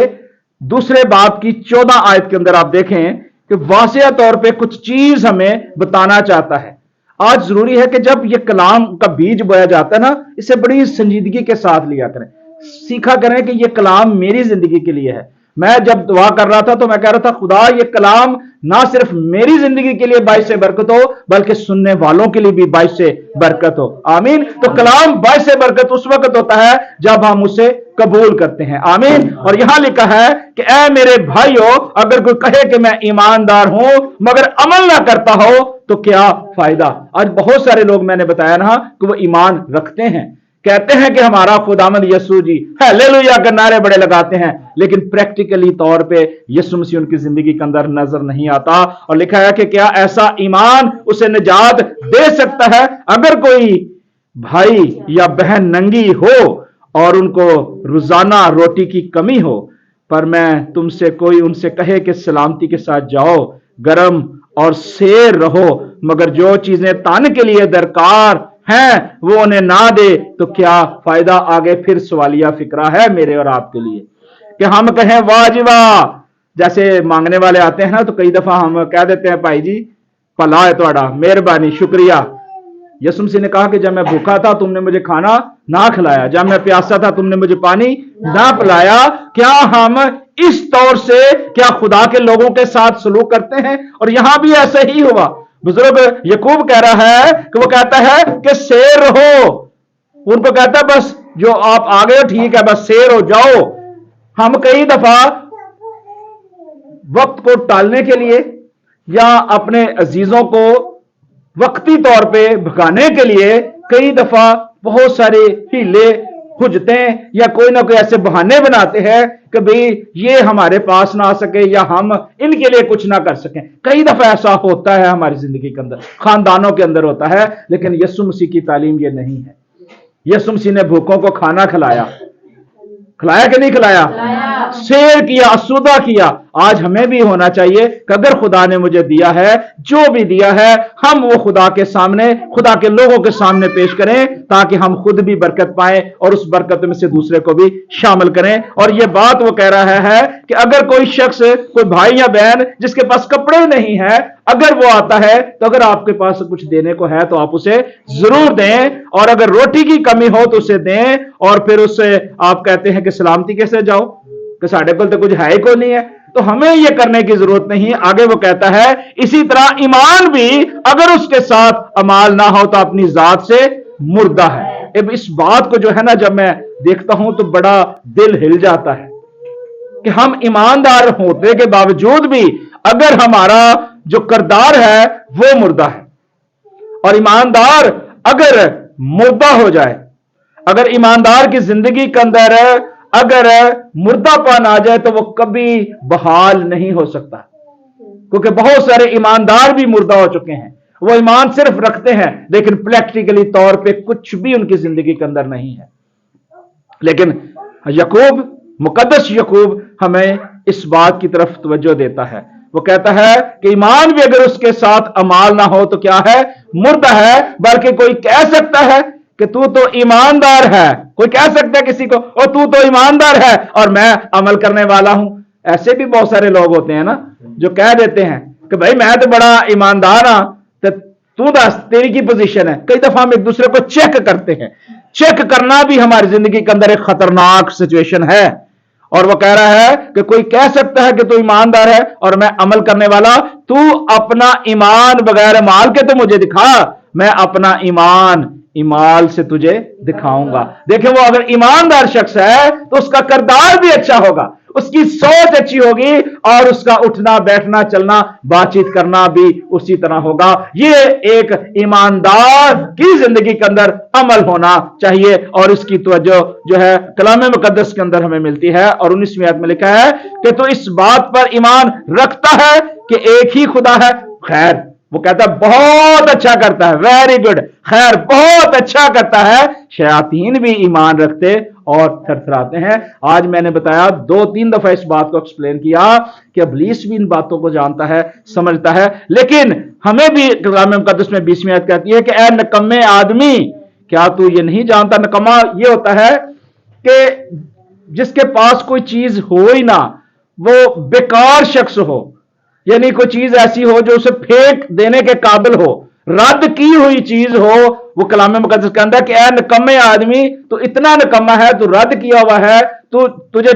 दूसरे बाब की 14 आयत के अंदर आप देखें कि वाज़ेह तौर पे कुछ चीज हमें बताना चाहता है। आज जरूरी है कि जब ये कलाम का बीज बोया जाता है ना, इसे बड़ी संजीदगी के साथ लिया करें, सीखा करें कि ये कलाम मेरी जिंदगी के लिए है। मैं जब दुआ कर रहा था तो मैं कह रहा था, खुदा ये कलाम ना सिर्फ मेरी जिंदगी के लिए बाइस से बरकत हो, बल्कि सुनने वालों के लिए भी बाइस से बरकत हो। आमीन। तो कलाम बाइस से बरकत उस वक्त होता है जब हम उसे कबूल करते हैं। आमीन। और यहां लिखा है कि ऐ मेरे भाइयों, अगर कोई कहे कि मैं ईमानदार हूं मगर अमल ना करता हो तो क्या फायदा? आज बहुत सारे लोग, मैंने बताया ना, कि वो ईमान रखते हैं, कहते हैं कि हमारा खुदावंद यीशु जी, हालेलुया के नारे बड़े लगाते हैं, लेकिन प्रैक्टिकली तौर पे यीशु मसीह उनकी जिंदगी के अंदर नजर नहीं आता। और लिखा है कि क्या ऐसा ईमान उसे निजात दे सकता है? अगर कोई भाई या बहन नंगी हो और उनको रोजाना रोटी की कमी हो, पर मैं तुमसे कोई उनसे कहे कि सलामती के साथ जाओ, गर्म और सेर रहो, मगर जो चीजें तन के लिए दरकार हैं वो उन्हें ना दे, तो क्या फायदा? आगे फिर सवालिया फिक्रा है मेरे और आपके लिए कि हम कहें वाह जी वाह। जैसे मांगने वाले आते हैं ना, तो कई दफा हम कह देते हैं, भाई जी भला है ਤੁਹਾਡਾ, मेहरबानी, शुक्रिया। यीशु मसीह ने कहा कि जब मैं भूखा था तुमने मुझे खाना ना खिलाया, जब मैं प्यासा था तुमने मुझे पानी ना पिलाया। क्या हम इस तौर से क्या खुदा के लोगों के साथ सलूक करते हैं? और यहां भी ऐसा ही हुआ। बुजुर्ग याकूब कह रहा है कि वो कहता है कि शेर हो, उनको कहता है बस जो आप आ गए हो ठीक है, बस शेर हो जाओ। हम कई दफा वक्त को टालने के लिए या अपने अजीजों को वक्ती तौर पे भगाने के लिए कई दफा बहुत सारे हीले हुजतें या कोई ना कोई ऐसे बहाने बनाते हैं कि भाई ये हमारे पास ना आ सके या हम इनके लिए कुछ ना कर सकें। कई दफा ऐसा होता है हमारी जिंदगी के अंदर, खानदानों के अंदर होता है, लेकिन यीशु मसीह की तालीम ये नहीं है। यीशु मसीह ने भूखों को खाना खिलाया कि नहीं खिलाया? शेर किया, आसूदा किया। आज हमें भी होना चाहिए कि अगर खुदा ने मुझे दिया है, जो भी दिया है, हम वो खुदा के सामने, खुदा के लोगों के सामने पेश करें, ताकि हम खुद भी बरकत पाएं और उस बरकत में से दूसरे को भी शामिल करें। और ये बात वो कह रहा है कि अगर कोई शख्स, कोई भाई या बहन जिसके पास कपड़े नहीं है, अगर वो आता है, तो अगर आपके पास कुछ देने को है तो आप उसे जरूर दें, और अगर रोटी की कमी हो तो उसे दें। और फिर उससे आप कहते हैं कि सलामती कैसे जाओ, कि साढ़े को तो कुछ है ही को नहीं है। تو ہمیں یہ کرنے کی ضرورت نہیں. آگے وہ کہتا ہے اسی طرح ایمان بھی اگر اس کے ساتھ عمال نہ ہو تو اپنی ذات سے مردہ ہے. اب اس بات کو جو ہے نا جب میں دیکھتا ہوں تو بڑا دل ہل جاتا ہے کہ ہم ایماندار ہوتے کے باوجود بھی اگر ہمارا جو کردار ہے وہ مردہ ہے. اور ایماندار اگر مردہ ہو جائے, اگر ایماندار کی زندگی کے اندر اگر مردہ پان آ جائے تو وہ کبھی بحال نہیں ہو سکتا, کیونکہ بہت سارے ایماندار بھی مردہ ہو چکے ہیں. وہ ایمان صرف رکھتے ہیں لیکن پریکٹیکلی طور پہ کچھ بھی ان کی زندگی کے اندر نہیں ہے. لیکن یعقوب, مقدس یعقوب ہمیں اس بات کی طرف توجہ دیتا ہے. وہ کہتا ہے کہ ایمان بھی اگر اس کے ساتھ عمال نہ ہو تو کیا ہے, مردہ ہے. بلکہ کوئی کہہ سکتا ہے کہ تو ایماندار ہے, کوئی کہہ سکتا ہے کسی کو اور تو ایماندار ہے اور میں عمل کرنے والا ہوں. ایسے بھی بہت سارے لوگ ہوتے ہیں نا جو کہہ دیتے ہیں کہ بھائی میں تو بڑا ایماندار ہاں, تو دس تیری کی پوزیشن ہے. کئی دفعہ ہم ایک دوسرے کو چیک کرتے ہیں. چیک کرنا بھی ہماری زندگی کے اندر ایک خطرناک سچویشن ہے. اور وہ کہہ رہا ہے کہ کوئی کہہ سکتا ہے کہ تو ایماندار ہے اور میں عمل کرنے والا. تو اپنا ایمان بغیر مال کے تو مجھے دکھا, میں اپنا ایمان ایمال سے تجھے دکھاؤں گا. دیکھیں وہ اگر ایماندار شخص ہے تو اس کا کردار بھی اچھا ہوگا, اس کی سوچ اچھی ہوگی اور اس کا اٹھنا بیٹھنا چلنا بات چیت کرنا بھی اسی طرح ہوگا. یہ ایک ایماندار کی زندگی کے اندر عمل ہونا چاہیے اور اس کی توجہ جو ہے کلام مقدس کے اندر ہمیں ملتی ہے. اور 19ویں آیت میں لکھا ہے کہ تو اس بات پر ایمان رکھتا ہے کہ ایک ہی خدا ہے. خیر, وہ کہتا ہے بہت اچھا کرتا ہے, ویری گڈ, خیر بہت اچھا کرتا ہے. شیاطین بھی ایمان رکھتے اور تھرتھراتے ہیں. آج میں نے بتایا 2-3 دفعہ اس بات کو ایکسپلین کیا کہ ابلیس بھی ان باتوں کو جانتا ہے, سمجھتا ہے. لیکن ہمیں بھی کلام مقدس میں 20ویں آیت کہتی ہے کہ اے نکمے آدمی, کیا تو یہ نہیں جانتا؟ نکما یہ ہوتا ہے کہ جس کے پاس کوئی چیز ہو ہی نہ, وہ بیکار شخص ہو, یعنی کوئی چیز ایسی ہو جو اسے پھینک دینے کے قابل ہو, رد کی ہوئی چیز ہو. وہ کلام مقدس کہتا ہے کہ اے نکمے آدمی, تو اتنا نکما ہے, تو رد کیا ہوا ہے, تو تجھے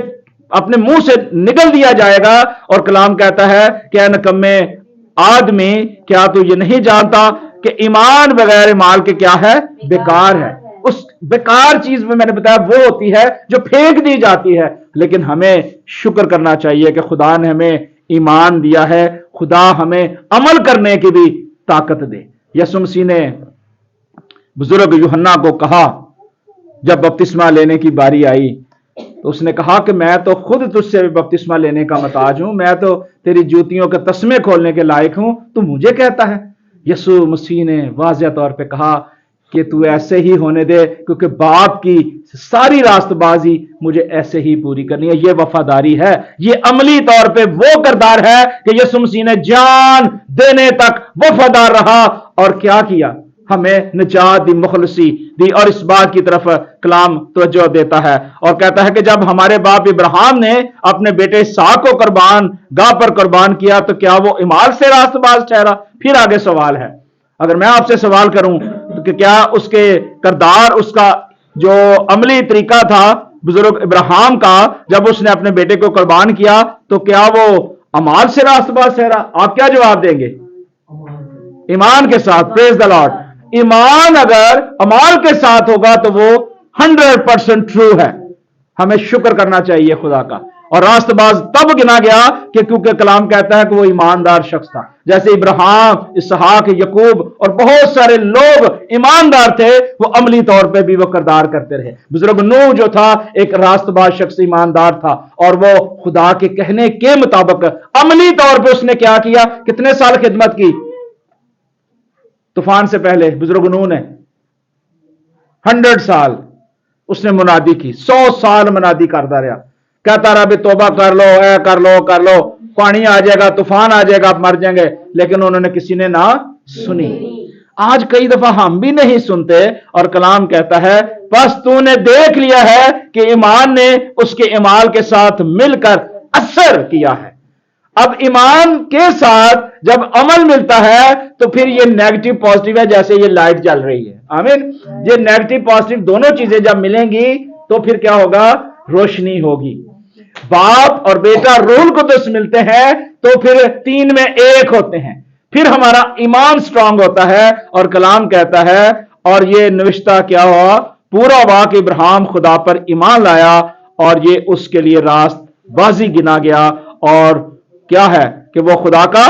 اپنے منہ سے نکل دیا جائے گا. اور کلام کہتا ہے کہ اے نکمے آدمی, کیا تو یہ نہیں جانتا کہ ایمان بغیر مال کے کیا ہے, بیکار ہے. اس بیکار چیز میں نے بتایا وہ ہوتی ہے جو پھینک دی جاتی ہے. لیکن ہمیں شکر کرنا چاہیے کہ خدا نے ہمیں ایمان دیا ہے, خدا ہمیں عمل کرنے کی بھی طاقت دے. یسوع مسیح نے بزرگ یوحنا کو کہا جب بپتسمہ لینے کی باری آئی, تو اس نے کہا کہ میں تو خود تجھ سے بپتسمہ لینے کا محتاج ہوں, میں تو تیری جوتیوں کے تسمے کھولنے کے لائق ہوں, تو مجھے کہتا ہے. یسوع مسیح نے واضح طور پہ کہا کہ تو ایسے ہی ہونے دے, کیونکہ باپ کی ساری راست بازی مجھے ایسے ہی پوری کرنی ہے. یہ وفاداری ہے, یہ عملی طور پہ وہ کردار ہے کہ یسوع مسیح نے جان دینے تک وفادار رہا. اور کیا کیا؟ ہمیں نجات دی, مخلصی دی. اور اس بات کی طرف کلام توجہ دیتا ہے اور کہتا ہے کہ جب ہمارے باپ ابراہیم نے اپنے بیٹے اسحاق کو قربان گاہ پر قربان کیا تو کیا وہ ایمال سے راست باز ٹھہرا؟ پھر آگے سوال ہے. اگر میں آپ سے سوال کروں کہ کیا اس کے کردار, اس کا جو عملی طریقہ تھا بزرگ ابراہیم کا, جب اس نے اپنے بیٹے کو قربان کیا تو کیا وہ امال سے راست باز ٹھہرا؟ آپ کیا جواب دیں گے؟ ایمان کے ساتھ. پریز دی لارڈ. ایمان اگر امال کے ساتھ ہوگا تو وہ 100% ٹرو ہے. ہمیں شکر کرنا چاہیے خدا کا. اور راست باز تب گنا گیا کہ کیونکہ کلام کہتا ہے کہ وہ ایماندار شخص تھا. جیسے ابراہیم, اسحاق, یعقوب اور بہت سارے لوگ ایماندار تھے, وہ عملی طور پہ بھی وہ کردار کرتے رہے. بزرگ نوح جو تھا ایک راست باز شخص ایماندار تھا, اور وہ خدا کے کہنے کے مطابق عملی طور پہ اس نے کیا کیا؟ کتنے سال خدمت کی طوفان سے پہلے بزرگ نوح نے؟ 100 سال اس نے منادی کی. 100 سال منادی کرتا رہا, کہتا رہا بھی توبہ کر لو, اے کر لو, کر لو, پانی آ جائے گا, طوفان آ جائے گا, آپ مر جائیں گے. لیکن انہوں نے کسی نے نہ سنی. آج کئی دفعہ ہم بھی نہیں سنتے, اور کلام کہتا ہے بس تو نے دیکھ لیا ہے کہ ایمان نے اس کے اعمال کے ساتھ مل کر اثر کیا ہے. اب ایمان کے ساتھ جب عمل ملتا ہے تو پھر یہ نیگیٹو پازیٹیو ہے, جیسے یہ لائٹ جل رہی ہے. آمین. یہ نیگیٹو پازیٹیو دونوں چیزیں جب ملیں گی تو پھر کیا ہوگا؟ روشنی ہوگی. बाप और बेटा रूह कुदस मिलते हैं तो फिर तीन में एक होते हैं, फिर हमारा ईमान स्ट्रांग होता है। और कलाम कहता है और ये नविश्ता क्या हुआ, पूरा हुआ कि इब्राहिम खुदा पर ईमान लाया और ये उसके लिए रास्त बाजी गिना गया, और क्या है कि वो खुदा का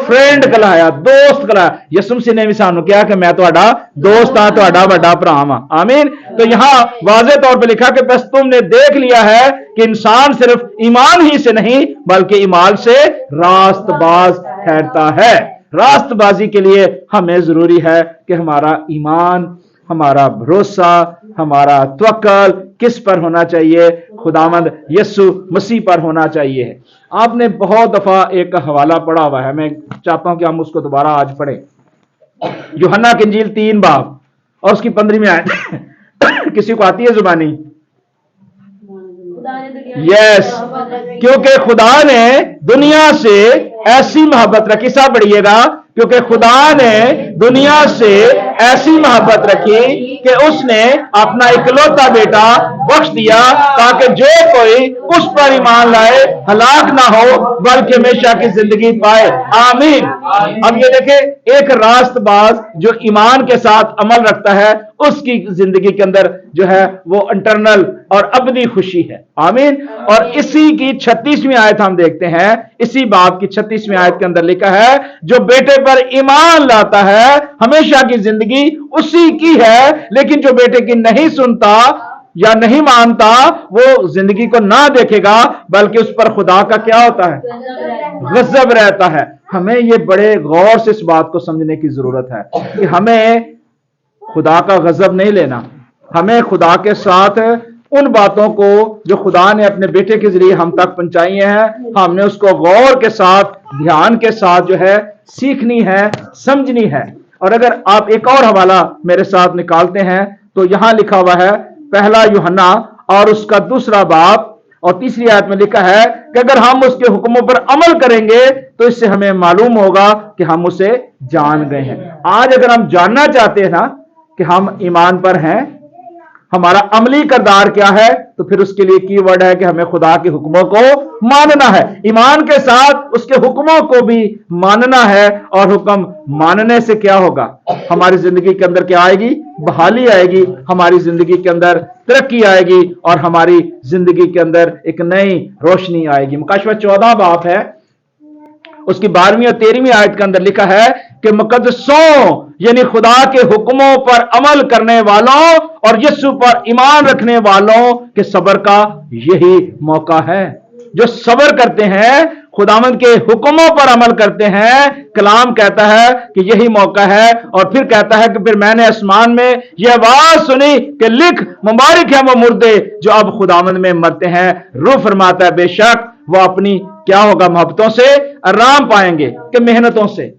फ्रेंड कहलाया, दोस्त कहलाया। यसु मसीह ने भी सानू किया कि मैं तुम्हारा दोस्त हाँ, तुम्हारा बड़ा भरा हाँ। आमीन। तो यहां वाज़े तौर पे लिखा कि बस तुमने देख लिया है कि इंसान सिर्फ ईमान ही से नहीं बल्कि ईमान से रास्तबाज ठहरता है। रास्तबाजी के लिए हमें जरूरी है कि हमारा ईमान, हमारा भरोसा, हमारा तवक्कल किस पर होना चाहिए, खुदावंद यीशु मसीह पर होना चाहिए। आपने बहुत दफा एक हवाला पढ़ा हुआ है, मैं चाहता हूं कि हम उसको दोबारा आज पढ़ें। यूहन्ना की इंजील 3 बाब और उसकी 15वीं आयत। किसी को आती है जुबानी? यस, क्योंकि खुदा ने दुनिया से ऐसी मोहब्बत रखी, सब पढ़िएगा, क्योंकि खुदा ने दुनिया से ऐसी मोहब्बत रखी कि उसने अपना इकलौता बेटा बख्श दिया ताकि जो कोई उस पर ईमान लाए हलाक ना हो बल्कि हमेशा की जिंदगी पाए। आमीन। अब ये देखें, एक रास्तबाज जो ईमान के साथ अमल रखता है उसकी जिंदगी के अंदर जो है वो इंटरनल और अबदी खुशी है। आमीन। और इसी की 36वीं आयत हम देखते हैं, इसी बाब की 36वीं आयत के अंदर लिखा है, जो बेटे पर ईमान लाता है हमेशा की जिंदगी उसी की है, लेकिन जो बेटे की नहीं सुनता या नहीं मानता वो जिंदगी को ना देखेगा बल्कि उस पर खुदा का क्या होता है, गजब रहता है। हमें ये बड़े गौर से इस बात को समझने की जरूरत है कि हमें खुदा का गजब नहीं लेना, हमें खुदा के साथ उन बातों को जो खुदा ने अपने बेटे के जरिए हम तक पहुंचाई हैं, हमने उसको गौर के साथ, ध्यान के साथ जो है सीखनी है, समझनी है। और अगर आप एक और हवाला मेरे साथ निकालते हैं तो यहां लिखा हुआ है 1 यूहन्ना और उसका 2 बाब और 3री आयत में लिखा है कि अगर हम उसके हुक्मों पर अमल करेंगे तो इससे हमें मालूम होगा कि हम उसे जान गए हैं। आज अगर हम जानना चाहते हैं ना कि हम ईमान पर हैं, हमारा अमली किरदार क्या है, तो फिर उसके लिए की वर्ड है कि हमें खुदा के हुक्मों को मानना है, ईमान के साथ उसके हुक्मों को भी मानना है। और हुक्म मानने से क्या होगा, हमारी जिंदगी के अंदर क्या आएगी, बहाली आएगी, हमारी जिंदगी के अंदर तरक्की आएगी और हमारी जिंदगी के अंदर एक नई रोशनी आएगी। मुकाशवा 14 बाब है, उसकी 12वीं और 13वीं आयत के अंदर लिखा है कि मुकद्दसों यानी खुदा के हुक्मों पर अमल करने वालों और यीशु पर ईमान रखने वालों के सब्र का यही मौका है। जो सब्र करते हैं, खुदावंद के हुक्मों पर अमल करते हैं, कलाम कहता है कि यही मौका है। और फिर कहता है कि फिर मैंने आसमान में यह आवाज सुनी कि लिख, मुबारक है वो मुर्दे जो अब खुदावंद में मरते हैं। रूह फरमाता है बेशक वो अपनी क्या होगा, मोहब्बतों से आराम पाएंगे। कि मेहनतों से,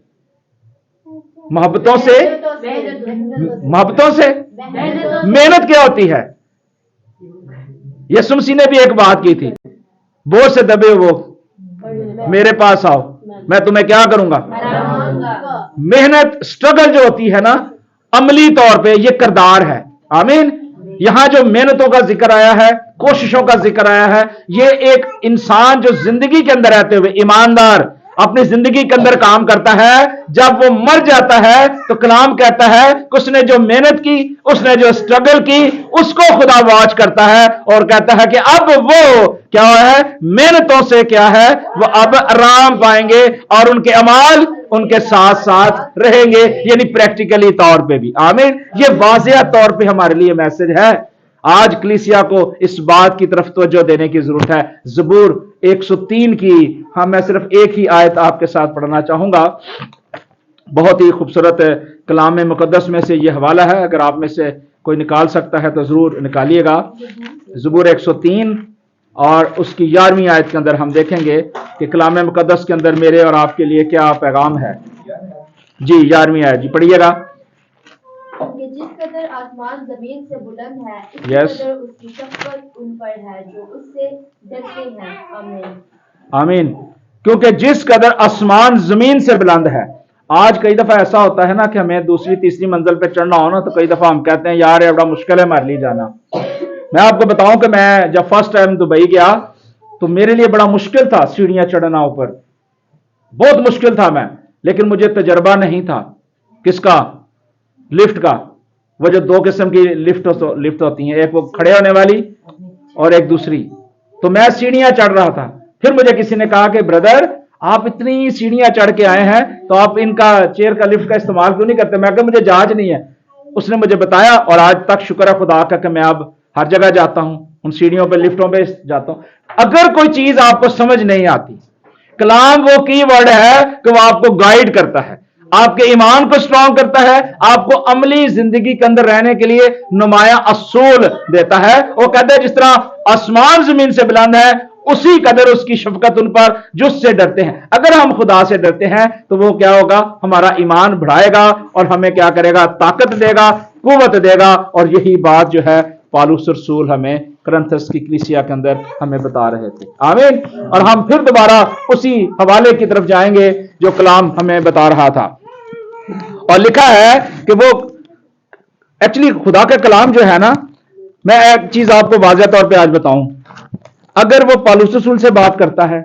मोहब्बतों से, मोहब्बतों से मेहनत क्या होती है? यीशु मसीह ने भी एक बात की थी, बोझ से दबे हो मेरे पास आओ, मैं तुम्हें क्या करूंगा, मेहनत, स्ट्रगल जो होती है ना, अमली तौर पे ये किरदार है। आमीन। यहां जो मेहनतों का जिक्र आया है, कोशिशों का जिक्र आया है, ये एक इंसान जो जिंदगी के अंदर रहते हुए ईमानदार अपनी जिंदगी के अंदर काम करता है, जब वो मर जाता है तो कलाम कहता है कि उसने जो मेहनत की, उसने जो स्ट्रगल की, उसको खुदा वॉच करता है और कहता है कि अब वो क्या है, मेहनतों से क्या है, वो अब आराम पाएंगे और उनके अमाल उनके साथ साथ रहेंगे, यानी प्रैक्टिकली तौर पे भी। आमीन। ये वाज़िया तौर पे हमारे लिए मैसेज है। आज कलीसिया को इस बात की तरफ तवज्जो देने की जरूरत है। ज़बूर 103 की मैं सिर्फ एक ही आयत आपके साथ पढ़ना चाहूंगा। बहुत ही खूबसूरत कलाम मुकद्दस में से ये हवाला है, अगर आप में से कोई निकाल सकता है तो जरूर निकालिएगा। ज़बूर 103 और उसकी 11वीं आयत के अंदर हम देखेंगे कि कलाम मुकद्दस के अंदर मेरे और आपके लिए क्या पैगाम है। जी 11वीं आयत जी पढ़िएगा। जिस कदर आसमान जमीन से बुलंद है, इसी Yes. कदर उसकी शफ़क़त उन पर है जो उससे डरते हैं। आमीन। आमीन। क्योंकि जिस कदर आसमान जमीन से बुलंद है। आज कई दफा ऐसा होता है ना कि हमें दूसरी तीसरी मंजिल पे चढ़ना हो ना, तो कई दफा हम कहते हैं यार ये बड़ा मुश्किल है हमारे लिए जाना। मैं आपको बताऊं कि मैं जब फर्स्ट टाइम दुबई गया तो मेरे लिए बड़ा मुश्किल था सीढ़ियां चढ़ना ऊपर, बहुत मुश्किल था मैं, लेकिन मुझे तजर्बा नहीं था किसका, लिफ्ट का। वो जो दो किस्म की लिफ्ट होती हैं, एक वो खड़े होने वाली और एक दूसरी। तो मैं सीढ़ियां चढ़ रहा था, फिर मुझे किसी ने कहा कि ब्रदर आप इतनी सीढ़ियां चढ़ के आए हैं तो आप इनका चेयर का लिफ्ट का इस्तेमाल क्यों नहीं करते? मैं कहा मुझे जांच नहीं है। उसने मुझे बताया और आज तक शुक्र है खुदा का कि मैं अब हर जगह जाता हूं, उन सीढ़ियों पे लिफ्टों पे जाता हूं। अगर कोई चीज आपको समझ नहीं आती, कलाम वो की वर्ड है कि वो आपको गाइड करता है, आपके ईमान को स्ट्रांग करता है, आपको अमली जिंदगी के अंदर रहने के लिए नुमाया असूल देता है। वो कहता है जिस तरह आसमान जमीन से बुलंद है उसी कदर उसकी शफकत उन पर जो उससे डरते हैं। अगर हम खुदा से डरते हैं तो वो क्या होगा, हमारा ईमान बढ़ाएगा और हमें क्या करेगा, ताकत देगा, कुव्वत देगा। और यही बात जो है पौलुस रसूल हमें करंथस की कलीसिया के अंदर हमें बता रहे थे। आमीन। और हम फिर दोबारा उसी हवाले की तरफ जाएंगे जो कलाम हमें बता रहा था, और लिखा है कि वो एक्चुअली खुदा का कलाम जो है ना, मैं एक चीज आपको वाज़ेह तौर पे आज बताऊं, अगर वो पौलुस रसूल से बात करता है,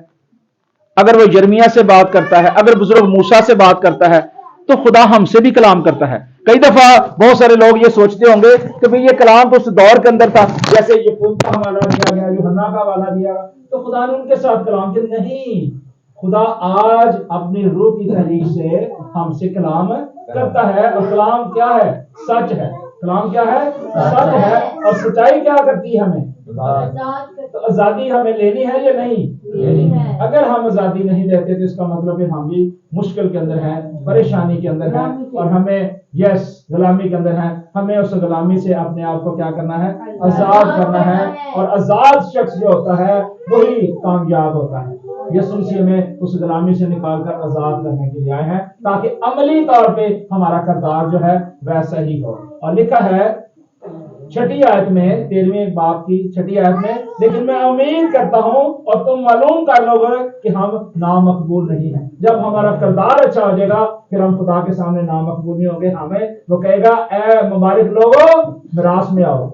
अगर वो यिर्मयाह से बात करता है, अगर बुजुर्ग मूसा से बात करता है, तो खुदा हमसे भी कलाम करता है। कई दफा बहुत सारे लोग ये सोचते होंगे कि भाई ये कलाम तो उस दौर के अंदर था, जैसे यकूब का हवाला दिया गया, यूहन्ना का हवाला दिया गया, तो खुदा ने उनके साथ कलाम किया। नहीं, खुदा आज अपनी रूह की तहरीक से हमसे कलाम करता है। और कलाम क्या है? सच है। कलाम क्या है? सच है। और सच्चाई क्या करती है हमें? तो आजादी हमें लेनी है या नहीं? अगर हम आजादी नहीं लेते तो इसका मतलब है हम भी मुश्किल के अंदर हैं, परेशानी के अंदर हैं, और हमें गुलामी के अंदर है। हमें उस गुलामी से अपने आप को क्या करना है? आजाद करना है। और आजाद शख्स जो होता है वही कामयाब होता है। यीशु मसीह में उस गुलामी से निकालकर आजाद करने के लिए आए हैं, ताकि अमली तौर पे हमारा किरदार जो है वैसा ही हो। और लिखा है 6ठी आयत में, 13वें बाब की 6ठी आयत में, लेकिन मैं उम्मीद करता हूं और तुम मालूम कर लोगे कि हम नामकबूल नहीं हैं। जब हमारा किरदार अच्छा हो जाएगा फिर हम खुदा के सामने नामकबूल नहीं होंगे। हमें वो कहेगा ए मुबारक लोगों, मिरास में आओ।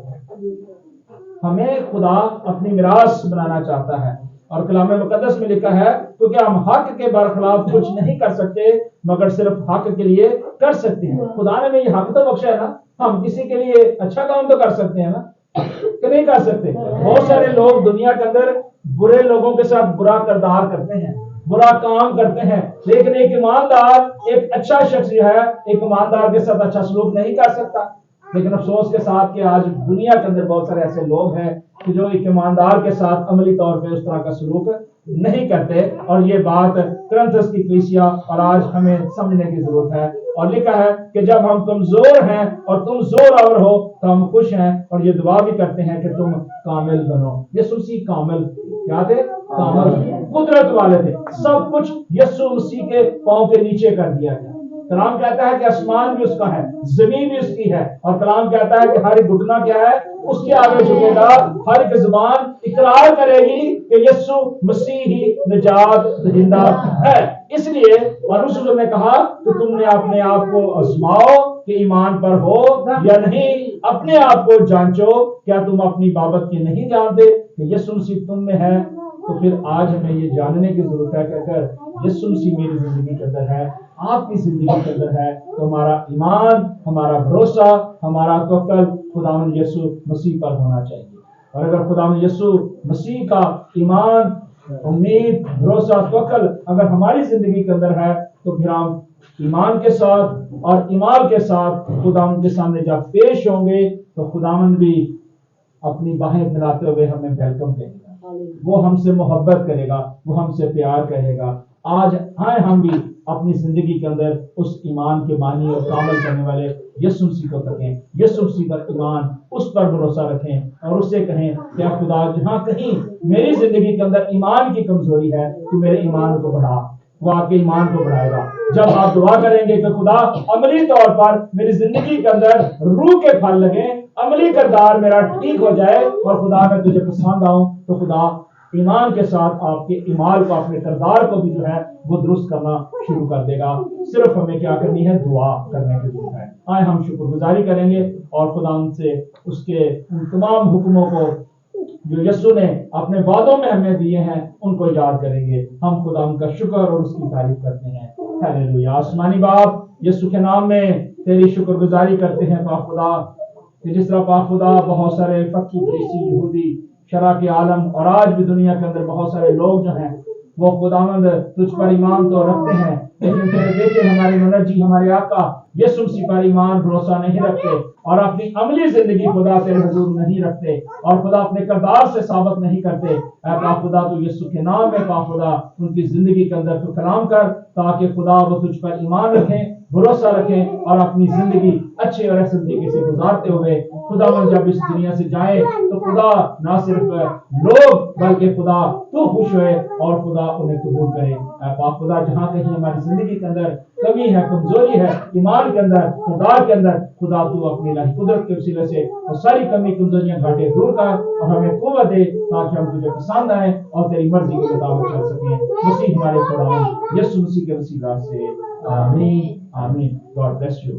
हमें खुदा अपनी मिरास बनाना चाहता है। और कलाम मुकद्दस में लिखा है क्योंकि हम हक के बरखिलाफ कुछ नहीं कर सकते, मगर सिर्फ हक के लिए कर सकते हैं। खुदा ने हमें हक तो बख्शा है ना, हम किसी के लिए अच्छा काम तो कर सकते हैं ना, कि नहीं कर सकते? बहुत सारे लोग दुनिया के अंदर बुरे लोगों के साथ बुरा किरदार करते हैं, बुरा काम करते हैं, लेकिन एक ईमानदार, एक अच्छा शख्स जो है एक ईमानदार के साथ अच्छा सलूक नहीं कर सकता। लेकिन अफसोस के साथ कि आज दुनिया के अंदर बहुत सारे ऐसे लोग हैं कि जो एक ईमानदार के साथ अमली तौर पे उस तरह का सलूक नहीं करते। और ये बात करंथस की कलीसिया और आज हमें समझने की जरूरत है। और लिखा है कि जब हम कमजोर हैं और तुम जोरावर हो तो हम खुश हैं, और ये दुआ भी करते हैं कि तुम कामिल बनो। यीशु मसीह कामिल क्या थे? कामिल कुदरत वाले थे। सब कुछ यीशु मसीह के पांव के नीचे कर दिया गया। कलाम कहता है कि आसमान भी उसका है, जमीन भी उसकी है। और कलाम कहता है कि हर एक घुटना क्या है? उसके आगे झुकेगा, हर एक जुबान इकरार करेगी कि यीशु मसीह ही निजात दहिंदा है। इसलिए पौलुस ने कहा कि तुमने अपने आप को आजमाओ कि ईमान पर हो या नहीं। अपने आप को जांचो, क्या तुम अपनी बाबत की नहीं जानते कि यीशु मसीह तुम में है? तो फिर आज हमें ये जानने की जरूरत है कि अगर यीशु मसीह मेरी जिंदगी के अंदर है, आपकी जिंदगी के अंदर है, तो हमारा ईमान, हमारा भरोसा, हमारा तवक्कुल खुदावंद यीशु मसीह पर होना चाहिए। और अगर खुदावंद यीशु मसीह का ईमान, उम्मीद, भरोसा, तवक्कुल अगर हमारी जिंदगी के अंदर है, तो फिर हम ईमान के साथ और ईमान के साथ खुदावंद के सामने जब पेश होंगे तो खुदावंद भी अपनी बाहें फैलाते हुए हमें वेलकम करेगा। वो हमसे मोहब्बत करेगा, वो हमसे प्यार करेगा। आज आए हम भी अपनी जिंदगी के अंदर उस ईमान के बानी और कामल करने वाले यीशु मसीह को रखें, यीशु मसीह पर ईमान, उस पर भरोसा रखें और उससे कहें क्या खुदा जहां कहीं मेरी जिंदगी के अंदर ईमान की कमजोरी है तो मेरे ईमान को बढ़ा। वो आपके ईमान को बढ़ाएगा। जब आप दुआ करेंगे कि खुदा अमली तौर पर मेरी जिंदगी के अंदर रूह के फल लगे, अमली किरदार मेरा ठीक हो जाए और खुदा मैं तुझे पसंद आऊं, तो खुदा ईमान के साथ आपके ईमान को, अपने किरदार को भी जो है वो दुरुस्त करना शुरू कर देगा। सिर्फ हमें क्या करनी है? दुआ करने की जरूरत है। आए हम शुक्रगुजारी करेंगे और खुदा उनसे उसके उन तमाम हुक्मों को جو یسوع نے اپنے وعدوں میں ہمیں دیے ہیں ان کو یاد کریں گے. ہم خدا ان کا شکر اور اس کی تعریف کرتے ہیں. ہاللویا. آسمانی باپ یسوع کے نام میں تیری شکر گزاری کرتے ہیں پاک خدا کہ جس طرح پاک خدا بہت سارے فقی فریسی یہودی شرع کے عالم اور آج بھی دنیا کے اندر بہت سارے لوگ جو ہیں وہ خداوند تجھ پر ایمان تو رکھتے ہیں لیکن تیرے بیٹے ہمارے منجی ہمارے آقا یسوع مسیح پر ایمان بھروسہ نہیں رکھتے اور اپنی عملی زندگی خدا تیرے حضور نہیں رکھتے اور خدا اپنے کردار سے ثابت نہیں کرتے. اے پاک خدا تو یسوع کے نام میں پاک خدا ان کی زندگی کے اندر تو کلام کر تاکہ خدا وہ تجھ پر ایمان رکھیں بھروسہ رکھیں اور اپنی زندگی اچھے اور احسن طریقے سے گزارتے ہوئے خدا جب اس دنیا سے جائیں تو خدا نہ صرف لوگ بلکہ خدا تو خوش ہوئے اور خدا انہیں قبول کرے. اے پاک خدا جہاں کہیں ہماری زندگی کے اندر کمی ہے کمزوری ہے ایمان کے اندر کردار کے اندر خدا تو اپنی الہی قدرت کے وسیلے سے وہ ساری کمی کمزوریاں گھاٹے دور کر اور ہمیں قوت دے تاکہ ہم تجھے پسند آئیں اور تیری مرضی کے مطابق چل سکیں. مسیح ہمارے خدا یسوع مسیح کے وسیلہ سے آمین آمین. God bless you.